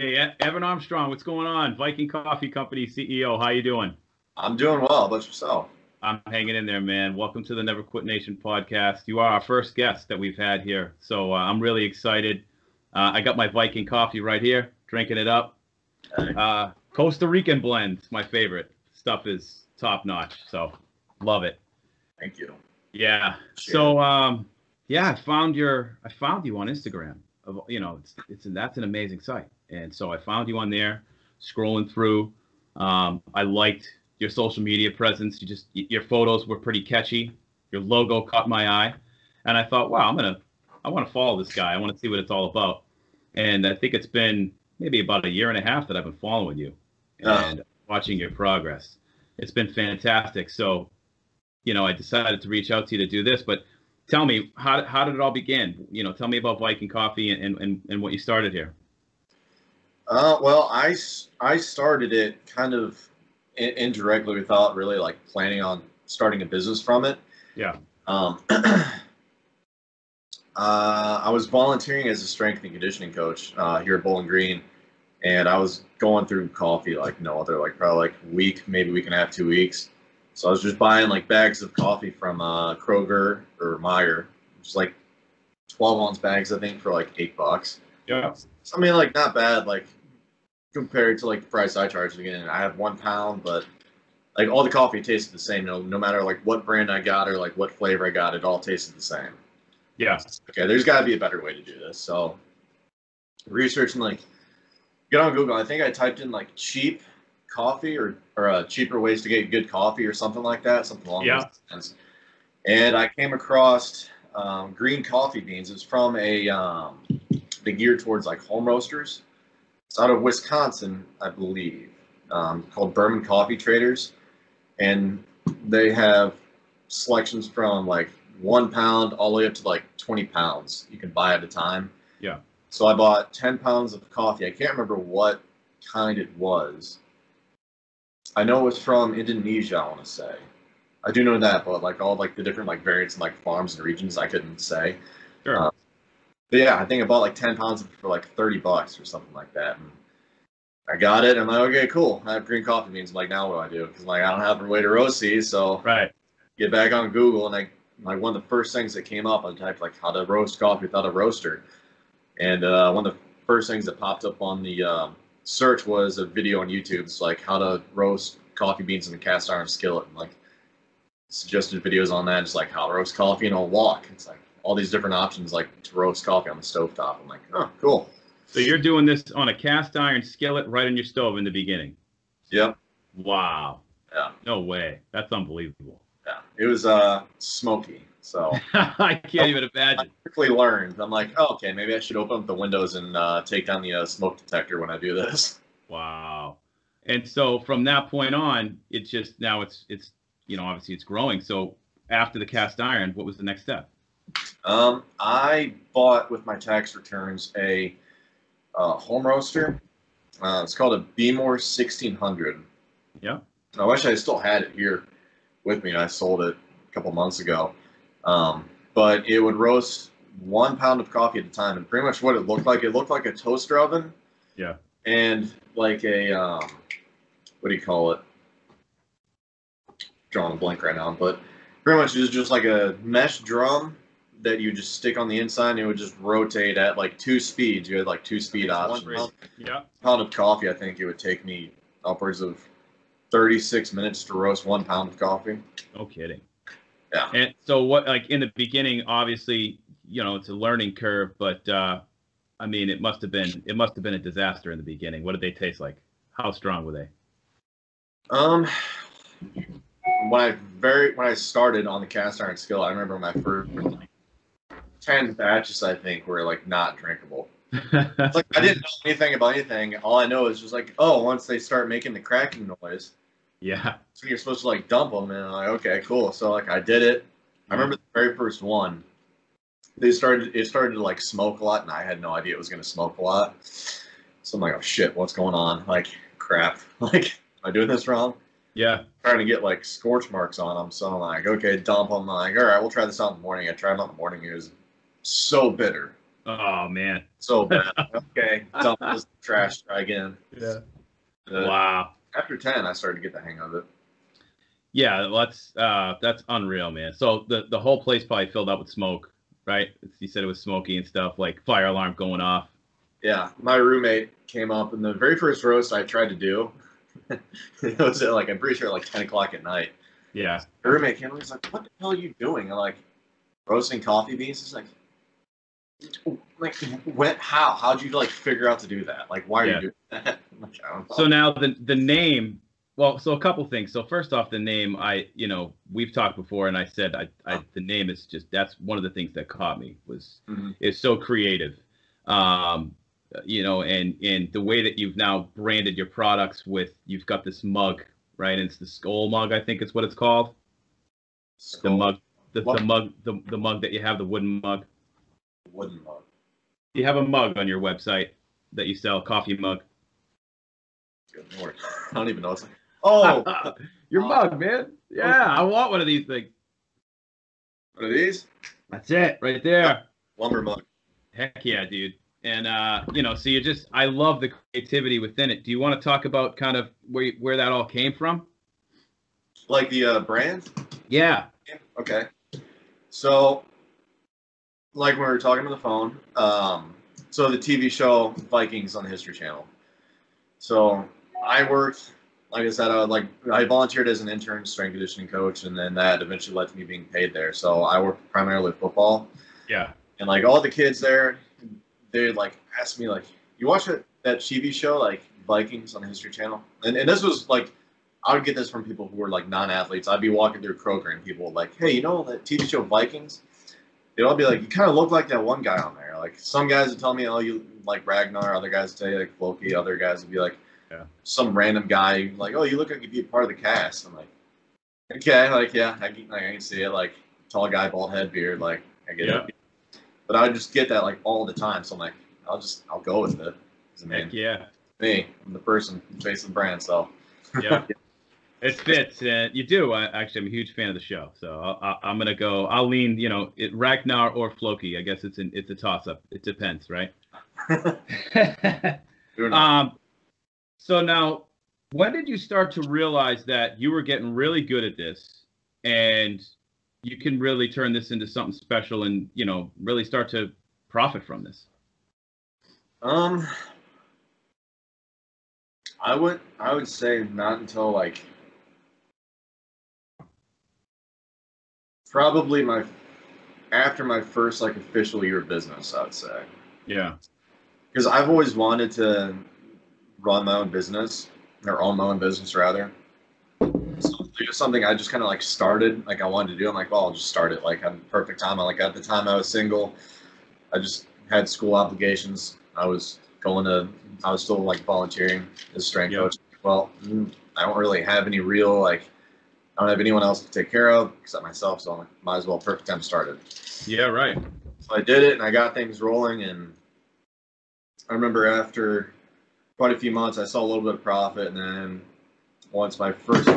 Evan Armstrong, what's going on? Viking Coffee Company CEO, how you doing? I'm doing well. How about yourself? I'm hanging in there, man. Welcome to the Never Quit Nation podcast. You are our first guest that we've had here, so I'm really excited. I got my Viking coffee right here, drinking it up. Costa Rican blend, my favorite. Stuff is top notch, so love it. Thank you. Yeah. Appreciate So, it. yeah, I found you on Instagram. That's an amazing site, and so I found you on there, scrolling through. I liked your social media presence. Your photos were pretty catchy. Your logo caught my eye, and I thought, wow, I want to follow this guy. I want to see what it's all about. And I think it's been maybe about a year and a half that I've been following you Uh, and watching your progress. It's been fantastic. So, I decided to reach out to you to do this, but tell me, how did it all begin? Tell me about Viking Coffee and what you started here. well, I started it kind of indirectly without really like planning on starting a business from it. Yeah. I was volunteering as a strength and conditioning coach here at Bowling Green, and I was going through coffee like no other, like probably like maybe week and a half, 2 weeks. So I was just buying like bags of coffee from Kroger or Meyer, just like 12-ounce bags, I think, for like $8. Yeah. I mean, like not bad, like compared to like the price I charged. Again, I have 1 pound, but like all the coffee tasted the same. No matter like what brand I got or like what flavor I got, it all tasted the same. Yeah. Okay, there's got to be a better way to do this. So researching, like, get on Google. I think I typed in like cheap coffee or cheaper ways to get good coffee or something like that, something along those Yeah. lines. And I came across green coffee beans. It's from they geared towards like home roasters. It's out of Wisconsin, I believe, called Berman Coffee Traders, and they have selections from like 1 pound all the way up to like 20 pounds you can buy at a time. Yeah. So I bought 10 pounds of coffee. I can't remember what kind it was. I know it was from Indonesia, I want to say. I do know that, but like all like the different like variants and like farms and regions, I couldn't say. Sure. Uh, but yeah, I think I bought like 10 pounds for like $30 or something like that. And I got it. I'm like, okay, cool. I have green coffee beans. I'm like, now what do I do? Because like I don't have a way to roast these. So Right. get back on Google, and I like one of the first things that came up. I typed like how to roast coffee without a roaster, and one of the first things that popped up on the search was a video on YouTube. It's like how to roast coffee beans in a cast iron skillet, and like suggested videos on that, just like how to roast coffee in a wok. It's like all these different options like to roast coffee on the stovetop. I'm like, oh, cool. So you're doing this on a cast iron skillet right in your stove in the beginning. Yep. Wow. Yeah. No way. That's unbelievable. Yeah. It was smoky. So I can't even I imagine. quickly learned. I'm like, oh, okay, maybe I should open up the windows and take down the smoke detector when I do this. Wow. And so from that point on, it's just now it's obviously it's growing. So after the cast iron, what was the next step? I bought with my tax returns a home roaster. It's called a Beemore 1600. Yeah. I wish I still had it here with me. I sold it a couple months ago. But it would roast 1 pound of coffee at a time, and pretty much what it looked like a toaster oven Yeah. and like a what do you call it? Drawing a blank right now, but pretty much it's just like a mesh drum that you just stick on the inside, and it would just rotate at like 2 speeds. You had like 2 speed options. Yeah. Pound of coffee, I think it would take me upwards of 36 minutes to roast 1 pound of coffee. No kidding. Yeah. And so what, like in the beginning, obviously, it's a learning curve, but I mean, it must have been a disaster in the beginning. What did they taste like? How strong were they? Um, when I started on the cast iron skillet, I remember my first like 10 batches, I think, were like not drinkable. It's like I didn't know anything about anything. All I know is just like, oh, once they start making the cracking noise, Yeah. so you're supposed to like dump them, and I'm like, okay, cool. So like I did it. I remember the very first one. It started to like smoke a lot, and I had no idea it was gonna smoke a lot. So I'm like, oh shit, what's going on? Like, crap. Like, am I doing this wrong? Yeah. Trying to get like scorch marks on them. So I'm like, okay, dump them. I'm like, all right, we'll try this out in the morning. I tried it out in the morning. It was so bitter. Oh man. So bad. Okay, dump this trash. Try again. Yeah. Uh, Wow. After 10, I started to get the hang of it. Yeah, that's unreal, man. So the whole place probably filled up with smoke, right? You said it was smoky and stuff, like fire alarm going off. Yeah, my roommate came up, and the very first roast I tried to do, it was at like I'm pretty sure like 10 o'clock at night. Yeah. My roommate came up, he's like, "What the hell are you doing?" I'm like, "Roasting coffee beans." He's like, when? How'd you like figure out to do that? Like, why are Yeah. you doing that? I'm like, I don't know. So now the name, well, so a couple things. So first off, the name, we've talked before, and I said the name is just, that's one of the things that caught me was it's so creative. Um, and the way that you've now branded your products with, you've got this mug, right? And it's the skull mug, I think is what it's called. The mug, the mug that you have, the wooden mug. Wooden mug. You have a mug on your website that you sell, coffee mug. Good Lord. I don't even know. It's like, oh, your mug, man. Yeah, I want one of these things. One of these? That's it, right there. Lumber mug. Heck yeah, dude. And so I love the creativity within it. Do you want to talk about kind of where that all came from? Like the brand? Yeah. Okay. So, like when we were talking on the phone, so the TV show Vikings on the History Channel. So I worked, like I said, I volunteered as an intern strength conditioning coach, and then that eventually led to me being paid there. So I worked primarily with football. Yeah. And like all the kids there, they'd like ask me like, "You watch that TV show like Vikings on the History Channel?" And this was like, I would get this from people who were like non-athletes. I'd be walking through Kroger and people would like, "Hey, you know that TV show Vikings?" They'd all be like, "You kind of look like that one guy on there." Like some guys would tell me, "Oh, you like Ragnar." Other guys would tell you like Floki. Other guys would be like, some random guy like, "Oh, you look like you'd be a part of the cast." I'm like, okay, like yeah, I can see it. Like tall guy, bald head, beard. Like I get it. But I just get that like all the time. So I'm like, I'll go with it. Heck yeah. Me, I'm the person facing the brand. So yeah. It fits, and you do. Actually, I'm a huge fan of the show, so I'm gonna go. I'll lean, Ragnar or Floki. I guess it's a toss up. It depends, right? So now, when did you start to realize that you were getting really good at this, and you can really turn this into something special, and really start to profit from this? I would say not until like probably after my first like official year of business, I would say. Yeah. Because I've always wanted to run my own business, or own my own business rather. So it was something I just kind of like started, like I wanted to do. I'm like, well, I'll just start it. Like at the perfect time. At the time I was single. I just had school obligations. I was still like volunteering as a strength coach. Well, I don't really have any real like, I don't have anyone else to take care of except myself. So I'm like, might as well, perfect time started. Yeah, right. So I did it and I got things rolling. And I remember after quite a few months, I saw a little bit of profit. And then once my first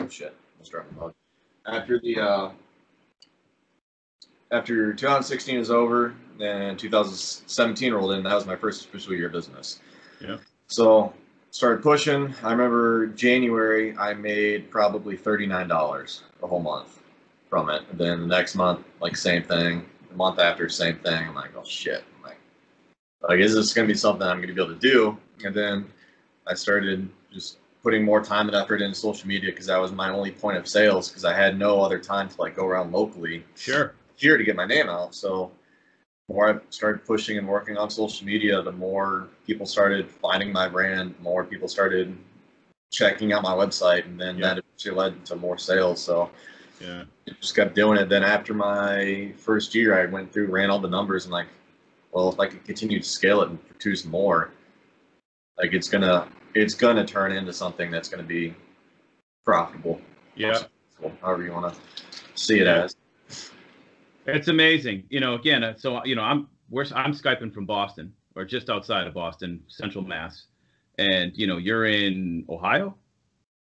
after 2016 was over, then 2017 rolled in. That was my first official year of business. Yeah. So started pushing. I remember January, I made probably $39 a whole month from it. And then the next month, like same thing. The month after, same thing. I'm like, oh shit. I'm like, is this going to be something I'm going to be able to do? And then I started just putting more time and effort into social media because that was my only point of sales because I had no other time to like go around locally. Sure. Here to get my name out. So the more I started pushing and working on social media, the more people started finding my brand, more people started checking out my website, and then that eventually led to more sales. So it just kept doing it. Then after my first year, I went through, ran all the numbers, and like, well, if I could continue to scale it and produce more, like it's gonna turn into something that's gonna be profitable. Yeah. However you want to see it as. It's amazing. Again, so I'm Skyping from Boston, or just outside of Boston, Central Mass, and you're in Ohio.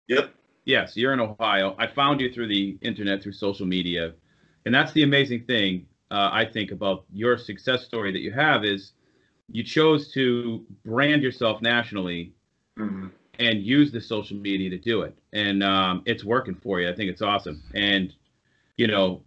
Yep. Yes, you're in Ohio. I found you through the internet, through social media, and that's the amazing thing I think about your success story that you have is you chose to brand yourself nationally Mm-hmm. and use the social media to do it. And it's working for you. I think it's awesome. And, you know,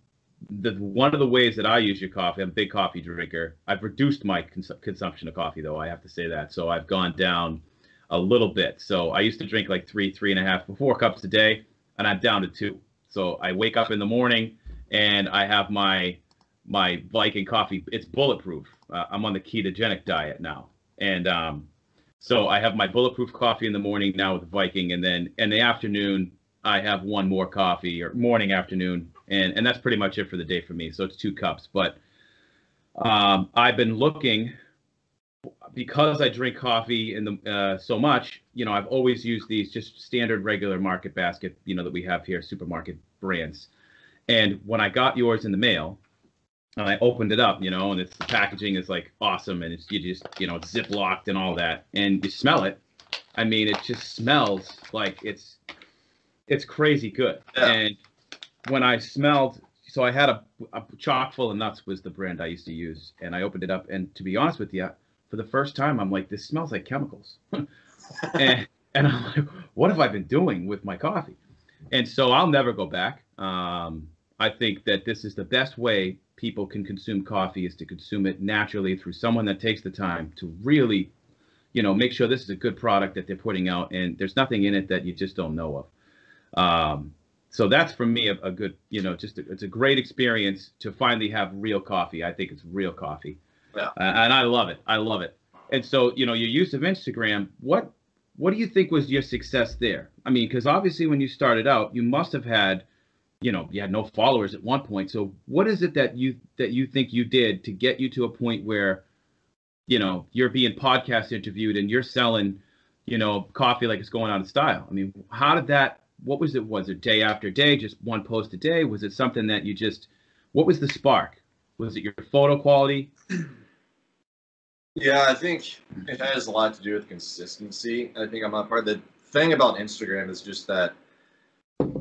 one of the ways that I use your coffee, I'm a big coffee drinker. I've reduced my consumption of coffee, though. I have to say that. So I've gone down a little bit. So I used to drink like 3.5, 4 cups a day, and I'm down to 2. So I wake up in the morning and I have my Viking coffee. It's bulletproof. I'm on the ketogenic diet now, and so I have my bulletproof coffee in the morning now with Viking, and then in the afternoon I have one more coffee, or morning, afternoon, and that's pretty much it for the day for me. So it's 2 cups. But I've been looking, because I drink coffee in the so much. I've always used these just standard regular market basket, that we have here, supermarket brands. And when I got yours in the mail, and I opened it up, and the packaging is like awesome, and you just, it's ziplocked and all that, and you smell it. I mean, it just smells like it's crazy good. Yeah. And when I smelled, so I had a chock full of nuts was the brand I used to use, and I opened it up, and to be honest with you, for the first time, I'm like, this smells like chemicals, and I'm like, what have I been doing with my coffee? And so I'll never go back. I think that this is the best way people can consume coffee, is to consume it naturally through someone that takes the time to really, make sure this is a good product that they're putting out, and there's nothing in it that you just don't know of. So that's, for me, a good, it's a great experience to finally have real coffee. I think it's real coffee. Yeah. And I love it. I love it. And so, your use of Instagram, what do you think was your success there? I mean, because obviously when you started out, you must have had, you had no followers at one point. So what is it that you think you did to get you to a point where, you're being podcast interviewed and you're selling, coffee like it's going out of style? I mean, how did that, what was it? Was it day after day, just one post a day? Was it something that you just, what was the spark? Was it your photo quality? Yeah, I think it has a lot to do with consistency. I think I'm not part of the thing about Instagram is just that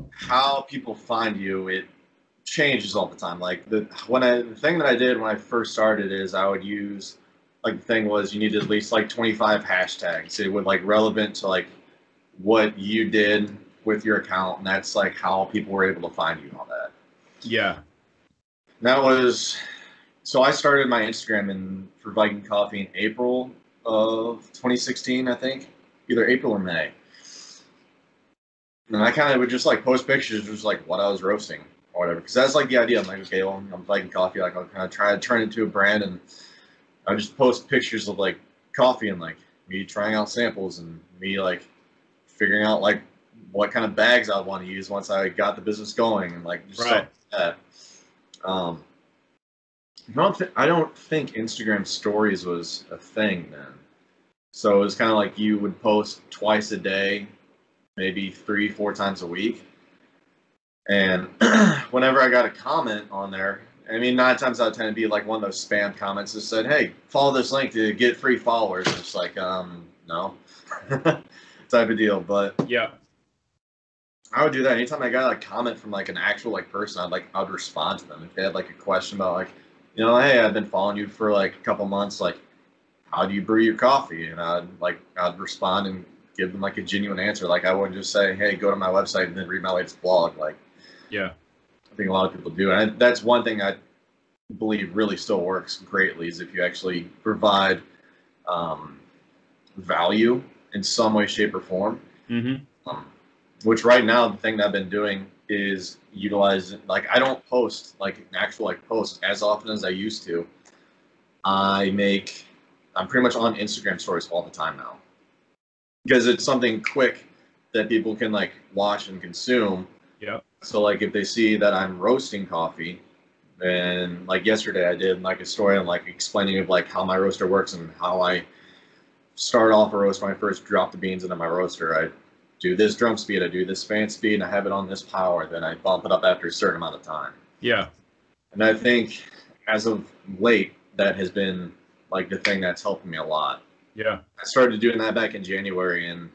how people find you, it changes all the time. Like the thing that I did when I first started is I would use, like, the thing was you needed at least like 25 hashtags. It would, like, relevant to like what you did with your account, and that's like how people were able to find you and all that. Yeah. That was, so I started my Instagram for Viking Coffee in April of 2016, I think, either April or May. And I kind of would just like post pictures, just like what I was roasting or whatever, because that's like the idea. I'm like, okay, well, I'm Viking Coffee, like I'll kind of try to turn it into a brand, and I would just post pictures of like coffee and like me trying out samples and me like figuring out like what kind of bags I want to use once I got the business going, and like just stuff like that. I don't think Instagram stories was a thing then. So it was kind of like you would post twice a day, maybe 3-4 times a week. And whenever I got a comment on there, I mean, 9 times out of 10 it'd be like one of those spam comments that said, hey, follow this link to get free followers. And it's like, no, type of deal. But yeah, I would do that anytime I got a comment from like an actual like person. I'd respond to them if they had like a question about like, hey, I've been following you for like a couple months. Like, how do you brew your coffee? And I'd respond and give them like a genuine answer. Like, I wouldn't just say, hey, go to my website and then read my latest blog. Like, yeah, I think a lot of people do. And that's one thing I believe really still works greatly, is if you actually provide value in some way, shape, or form. Mm-hmm. Which right now, the thing that I've been doing is utilizing, like, I don't post like an actual like post as often as I used to. I'm pretty much on Instagram stories all the time now, because it's something quick that people can like watch and consume. Yeah. So like if they see that I'm roasting coffee, then like yesterday I did like a story on like explaining of like how my roaster works and how I start off a roast when I first drop the beans into my roaster. I do this drum speed, I do this fan speed, and I have it on this power. Then I bump it up after a certain amount of time. Yeah. And I think as of late, that has been like the thing that's helping me a lot. Yeah. I started doing that back in January, and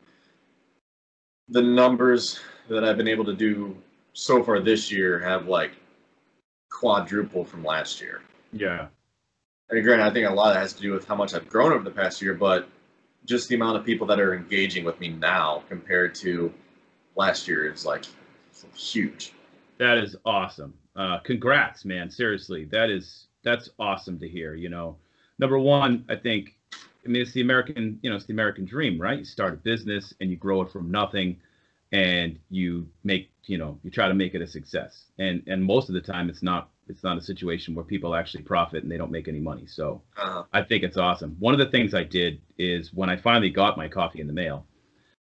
the numbers that I've been able to do so far this year have like quadrupled from last year. Yeah. And granted, I think a lot of that has to do with how much I've grown over the past year, but just the amount of people that are engaging with me now compared to last year is like huge. That is awesome. Congrats, man. Seriously, that's awesome to hear. Number one, I mean, it's the American, it's the American dream, right? You start a business and you grow it from nothing, and you try to make it a success. And most of the time, it's not a situation where people actually profit and they don't make any money. So I think it's awesome. One of the things I did is when I finally got my coffee in the mail,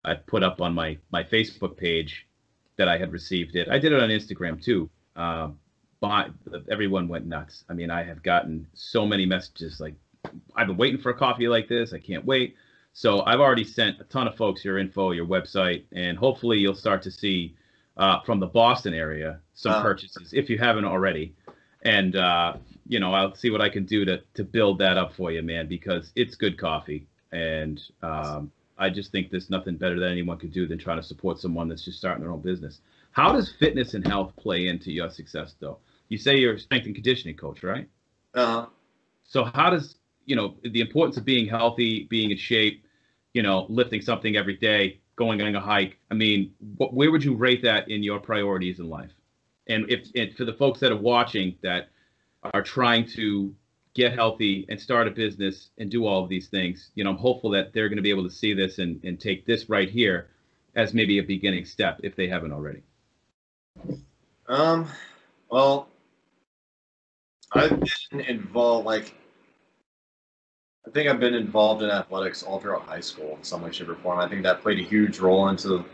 I put up on my Facebook page that I had received it. I did it on Instagram too. But everyone went nuts. I mean, I have gotten so many messages like, I've been waiting for a coffee like this. I can't wait. So I've already sent a ton of folks your info, your website, and hopefully you'll start to see from the Boston area some purchases if you haven't already. And I'll see what I can do to build that up for you, man, because it's good coffee. And I just think there's nothing better that anyone could do than trying to support someone that's just starting their own business. How does fitness and health play into your success, though? You say you're a strength and conditioning coach, right? So how does, the importance of being healthy, being in shape, lifting something every day, going on a hike? I mean, where would you rate that in your priorities in life? And for the folks that are watching that are trying to get healthy and start a business and do all of these things, I'm hopeful that they're going to be able to see this and take this right here as maybe a beginning step if they haven't already. Well, I've been involved, I think I've been involved in athletics all throughout high school in some way, shape, or form. I think that played a huge role into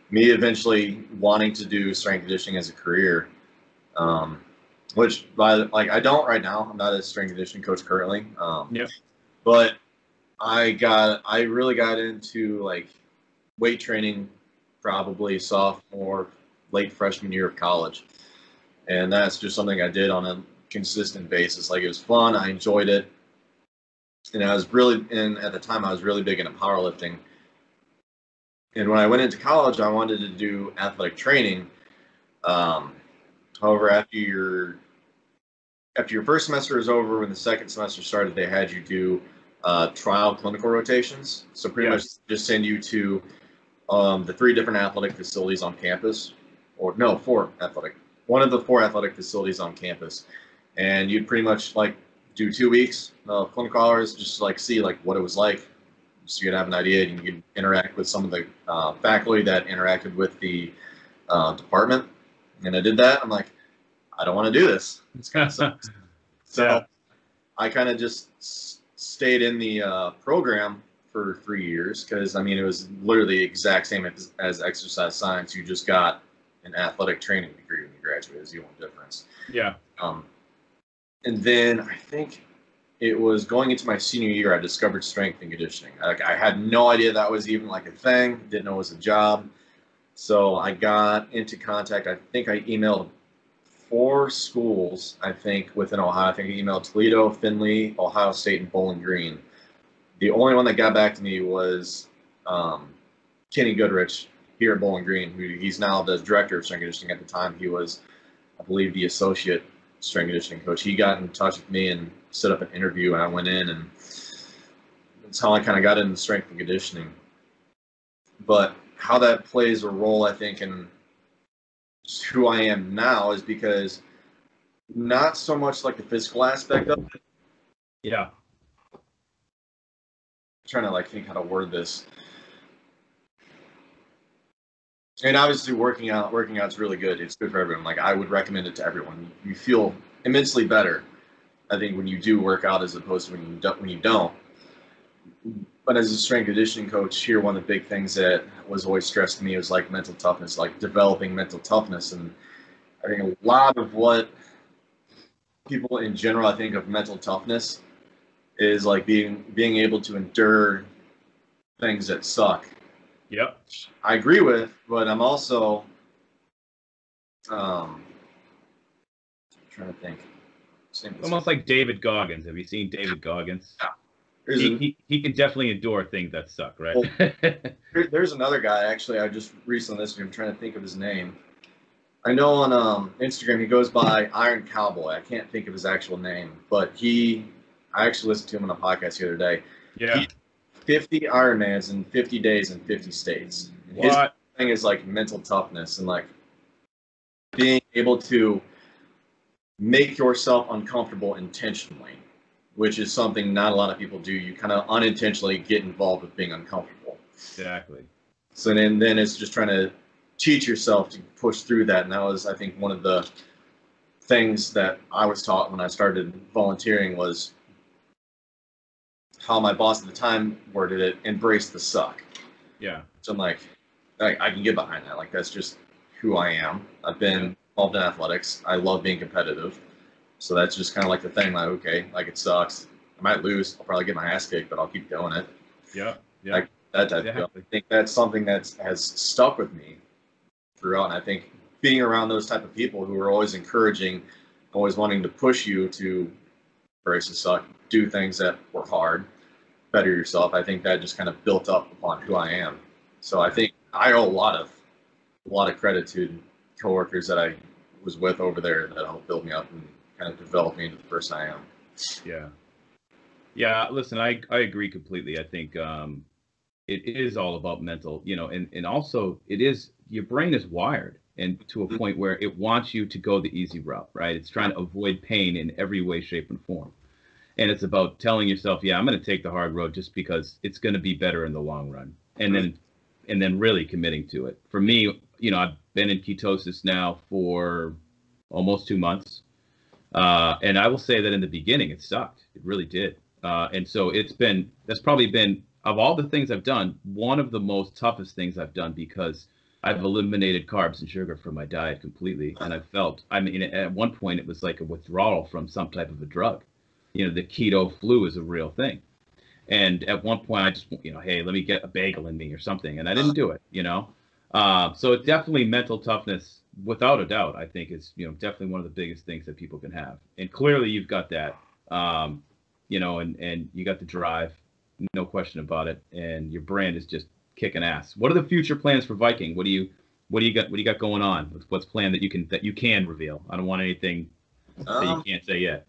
me eventually wanting to do strength conditioning as a career. Which, I don't right now. I'm not a strength conditioning coach currently. Yep. But I really got into weight training probably sophomore, late freshman year of college, and that's just something I did on a consistent basis. It was fun. I enjoyed it. And at the time I was really big into powerlifting. And when I went into college, I wanted to do athletic training. However, after your first semester was over, when the second semester started, they had you do trial clinical rotations. So pretty much just send you to the 3 different athletic facilities on campus, or no, 4 athletic. One of the 4 athletic facilities on campus, and you'd pretty much do 2 weeks of clinical hours, just to see what it was like, so you could have an idea, and you could interact with some of the faculty that interacted with the department. And I did that. I'm like, I don't want to do this. It's kind of sucks. So I kind of just stayed in the program for 3 years because, I mean, it was literally the exact same as exercise science. You just got an athletic training degree when you graduated. Is the only difference. Yeah. And then I think it was going into my senior year, I discovered strength and conditioning. I had no idea that was even a thing. Didn't know it was a job. So I got into contact. I think I emailed 4 schools, I think, within Ohio. I think I emailed Toledo, Findlay, Ohio State, and Bowling Green. The only one that got back to me was Kenny Goodrich here at Bowling Green, who he's now the director of strength conditioning. At the time, he was, I believe, the associate strength conditioning coach. He got in touch with me and set up an interview, and I went in, and that's how I kind of got into strength and conditioning. But how that plays a role, I think, in who I am now is because not so much the physical aspect of it. Yeah. I'm trying to think how to word this. And obviously working out's really good. It's good for everyone. I would recommend it to everyone. You feel immensely better, I think, when you do work out as opposed to when you don't. But as a strength conditioning coach here, one of the big things that was always stressed to me was mental toughness, developing mental toughness. And I think a lot of what people in general, I think, of mental toughness is being able to endure things that suck. Yep. I agree with, but I'm also trying to think. Almost like David Goggins. Have you seen David Goggins? Yeah. He can definitely endure things that suck, right? Well, there's another guy, actually, I just recently listened to him. I'm trying to think of his name. I know on Instagram he goes by Iron Cowboy. I can't think of his actual name, but he I actually listened to him on a podcast the other day. Yeah. He 50 Ironmans in 50 days in 50 states. And his What? thing is like mental toughness and like being able to make yourself uncomfortable intentionally, which is something not a lot of people do. You kind of unintentionally get involved with being uncomfortable. Exactly. So then it's just trying to teach yourself to push through that. And that was, I think, one of the things that I was taught when I started volunteering was how my boss at the time worded it, embrace the suck. Yeah. So I'm like, I can get behind that. Like, that's just who I am. I've been involved in athletics. I love being competitive. So that's just kind of like the thing, like, okay, like it sucks. I might lose. I'll probably get my ass kicked, but I'll keep doing it. Yeah. Yeah. Like that type of deal. I think that's something that has stuck with me throughout. And I think being around those type of people who are always encouraging, always wanting to push you to embrace the suck, do things that were hard, better yourself. I think that just kind of built up upon who I am. So I think I owe a lot of credit to coworkers that I was with over there that helped build me up and kind of develop me into the person I am. Yeah. Yeah. Listen, I agree completely. I think it is all about mental, and also it is, your brain is wired and to a point where it wants you to go the easy route, right? It's trying to avoid pain in every way, shape, and form. And it's about telling yourself, yeah, I'm going to take the hard road just because it's going to be better in the long run. And then really committing to it. For me, I've been in ketosis now for almost 2 months. And I will say that in the beginning, it sucked. It really did. And so that's probably been, of all the things I've done, one of the most toughest things I've done, because I've eliminated carbs and sugar from my diet completely. And at one point, it was like a withdrawal from some type of a drug. The keto flu is a real thing. And at one point, I just, hey, let me get a bagel in me or something. And I didn't do it, So it's definitely mental toughness, without a doubt, I think is, definitely one of the biggest things that people can have. And clearly you've got that, and you got the drive, no question about it. And your brand is just kicking ass. What are the future plans for Viking? What do you got going on? What's planned that you can reveal? I don't want anything that you can't say yet.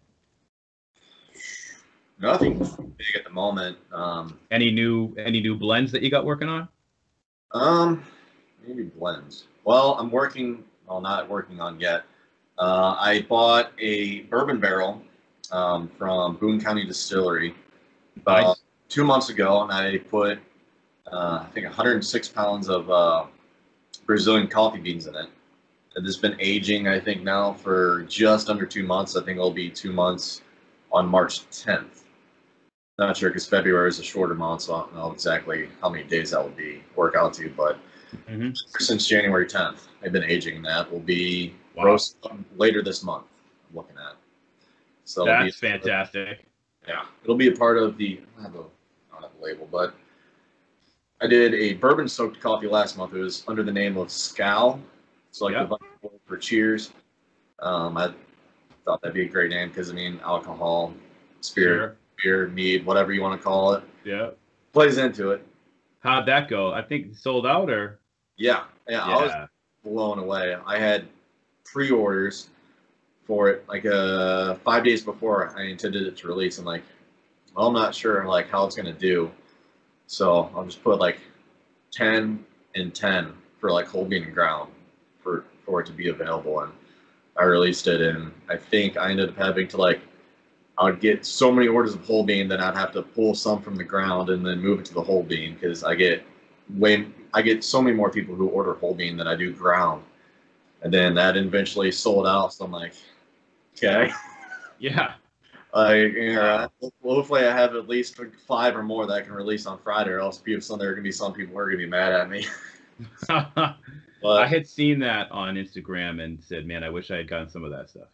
Nothing big at the moment. Any new blends that you got working on? Maybe blends. Well, I'm working. Well, not working on yet. I bought a bourbon barrel from Boone County Distillery about 2 months ago, and I put I think 106 pounds of Brazilian coffee beans in it. And this has been aging, I think, now for just under 2 months. I think it'll be 2 months on March 10th. Not sure, because February is a shorter month, so I don't know exactly how many days that will work out to. But since January 10th, I've been aging. That will be roast later this month. I'm looking at. So that's fantastic. Yeah, it'll be a part of the. I don't have a label, but I did a bourbon soaked coffee last month. It was under the name of Scal. So like the word for cheers. I thought that'd be a great name because alcohol, spirit, beer, mead, whatever you want to call it. Yeah. Plays into it. How'd that go? I think sold out, or? Yeah. I was blown away. I had pre-orders for it like 5 days before I intended it to release. I'm like, well, I'm not sure like how it's gonna do. So I'll just put like 10 and 10 for like whole bean and ground for it to be available. And I released it, and I think I ended up having to I would get so many orders of whole bean that I'd have to pull some from the ground and then move it to the whole bean, because I get so many more people who order whole bean than I do ground. And then that eventually sold out. So I'm like, okay. Yeah. Hopefully I have at least 5 or more that I can release on Friday, or else there are going to be some people who are going to be mad at me. But I had seen that on Instagram and said, man, I wish I had gotten some of that stuff.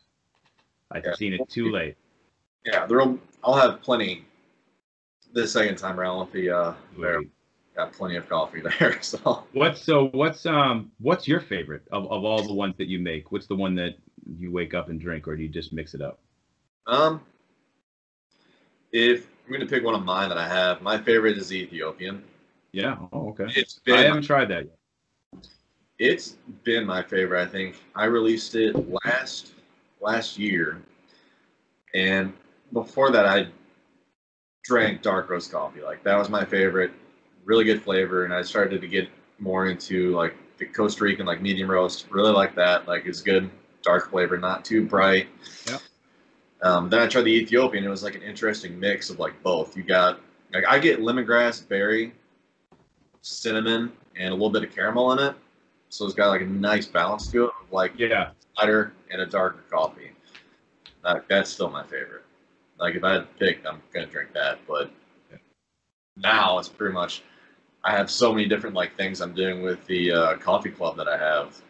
I'd seen it too late. Yeah, I'll have plenty the second time around with the got plenty of coffee there. So what's your favorite of all the ones that you make? What's the one that you wake up and drink, or do you just mix it up? If I'm going to pick one of mine that I have, my favorite is the Ethiopian. Yeah. Oh, okay. I haven't tried that yet. It's been my favorite. I think I released it last year, and before that, drank dark roast coffee. Like that was my favorite, really good flavor. And I started to get more into like the Costa Rican like medium roast. Really like that. Like it's good, dark flavor, not too bright. Yeah. Then I tried the Ethiopian. It was like an interesting mix of like both. You got like I get lemongrass, berry, cinnamon, and a little bit of caramel in it. So it's got like a nice balance to it, of like Yeah. lighter and a darker coffee. That's still my favorite. Like if I had to pick, I'm gonna drink that. But now it's pretty much I have so many different like things I'm doing with the coffee club that I have.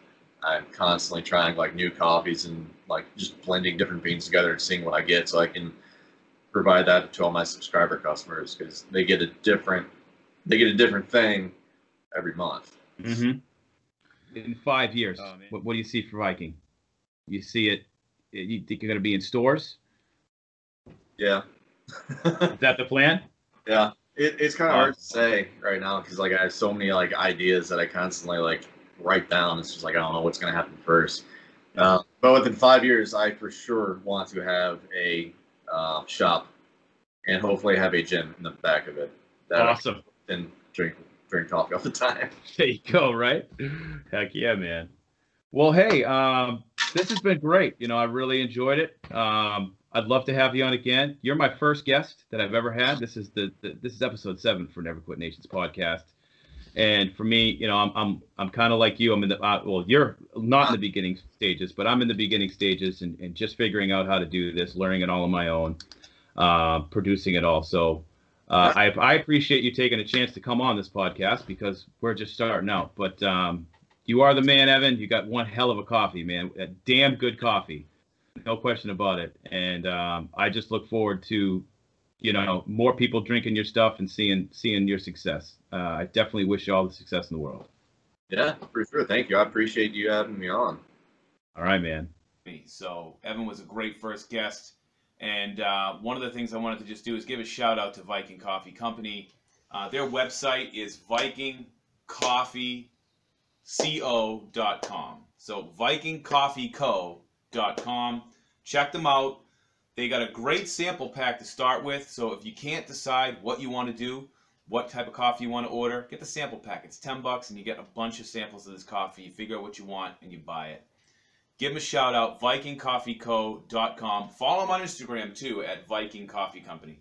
I'm constantly trying like new coffees and like just blending different beans together and seeing what I get, so I can provide that to all my subscriber customers because they get a different thing every month. Mm-hmm. In 5 years, what do you see for Viking? You see it? You think you're going to be in stores? Yeah. Is that the plan? Yeah. It's kind of hard to say right now because like I have so many like ideas that I constantly like write down. It's just like I don't know what's going to happen first. But within 5 years, I for sure want to have a shop and hopefully have a gym in the back of it. Awesome. And drink coffee all the time. There you go, right? Heck yeah, man. Well, hey, this has been great. I really enjoyed it. I'd love to have you on again. You're my first guest that I've ever had. This is this is episode 7 for Never Quit Nations podcast. And for me, I'm kind of like you. I'm in the well, you're not in the beginning stages, but I'm in the beginning stages and just figuring out how to do this, learning it all on my own, producing it all. So I appreciate you taking a chance to come on this podcast because we're just starting out. But you are the man, Evan. You got one hell of a coffee, man. A damn good coffee, no question about it. And I just look forward to more people drinking your stuff and seeing your success. I definitely wish you all the success in the world. Yeah, for sure. Thank you. I appreciate you having me on. All right, man. So Evan was a great first guest. And one of the things I wanted to just do is give a shout out to Viking Coffee Company. Their website is vikingcoffeeco.com. So vikingcoffeeco.com. Check them out. They got a great sample pack to start with. So if you can't decide what you want to do, what type of coffee you want to order, get the sample pack. It's $10 and you get a bunch of samples of this coffee. You figure out what you want and you buy it. Give them a shout out, vikingcoffeeco.com. Follow them on Instagram too at Viking Coffee Company.